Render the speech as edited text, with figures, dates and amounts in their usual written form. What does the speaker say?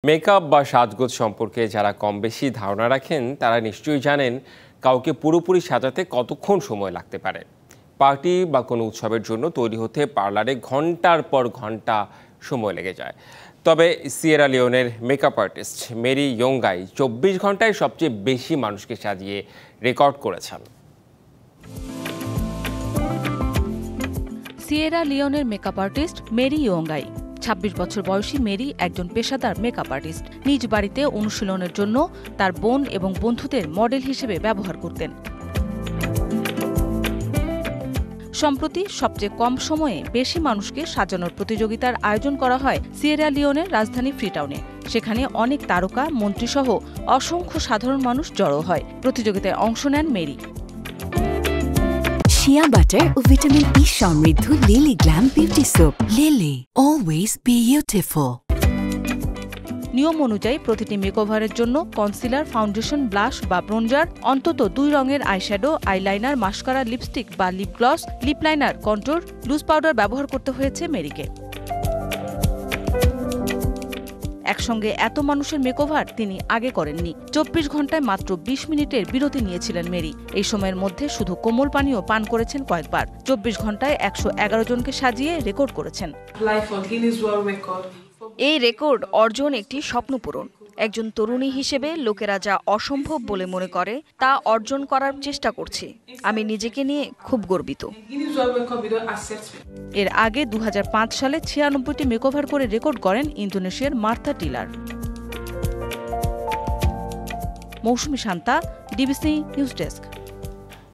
Makeup বা সাজগোজ সম্পর্কে যারা কম বেশি ধারণা রাখেন তারা নিশ্চয়ই জানেন কাউকে পুরোপুরি সাজাতে কতক্ষণ সময় লাগতে পারে। পার্টি বা কোনো উৎসবের জন্য তৈরি হতে পার্লারে ঘন্টার পর ঘন্টা সময় লেগে যায়। তবে সিয়েরা লিওনের মেকআপ আর্টিস্ট মেরি ইয়োঙ্গাই 24 ঘন্টায় সবচেয়ে বেশি মানুষকে সাজিয়ে রেকর্ড করেছেন। সিয়েরা লিওনের মেকআপ আর্টিস্ট মেরি ইয়োঙ্গাই। 26 বছর বয়সী মেরি একজন পেশাদার মেকআপ আর্টিস্ট। নিজ বাড়িতে অনুশীলনের জন্য তার বোন এবং বন্ধুদের মডেল হিসেবে ব্যবহার করতেন। সম্প্রতি সবচেয়ে কম সময়ে বেশি মানুষকে সাজানোর প্রতিযোগিতার আয়োজন করা হয় সিয়েরা লিওনের রাজধানী ফ্রিটাউনে। সেখানে অনেক তারকা, মন্ত্রীসহ অসংখ্য সাধারণ মানুষ জড়ো হয়। প্রতিযোগিতায় অংশ নেন মেরি। শিয়া বাটার ও ভিটামিন ই সমৃদ্ধ Lily glam beauty soap. Lily, always beautiful. নিয়ম অনুযায়ী প্রতিটি মেকওভারের জন্য কনসিলার, ফাউন্ডেশন, ব্লাশ বা ব্রোঞ্জার, অন্তত 2 রঙের আইশ্যাডো, আইলাইনার, মাস্কারা, লিপস্টিক বা lip gloss, lip liner, contour, loose powder ব্যবহার করতে হয়েছে মেরিকে। একসঙ্গে এত মানুষের মেকওভার তিনি আগে করেননি। 24 ঘন্টায় মাত্র 20 মিনিটের বিরতি নিয়েছিলেন মেরি। এই সময়ের মধ্যে শুধু কোমল পানীয় পান করেছেন কয়েকবার। 24 ঘন্টায় 111 জনকে সাজিয়ে রেকর্ড করেছেন। এই রেকর্ড অর্জন একটি স্বপ্নপূরণ। একজন তরুণী হিসেবে লোকেরা যা অসম্ভব বলে মনে করে তা অর্জন করার চেষ্টা করছি। আমি নিজেকে নিয়ে খুব গর্বিত। এর আগে 2005 সালে 96টি মেকওভার করে রেকর্ড করেন ইন্দোনেশিয়ার মার্থা টিলার। মৌসুমী শান্তা, ডিবিসি নিউজ ডেস্ক।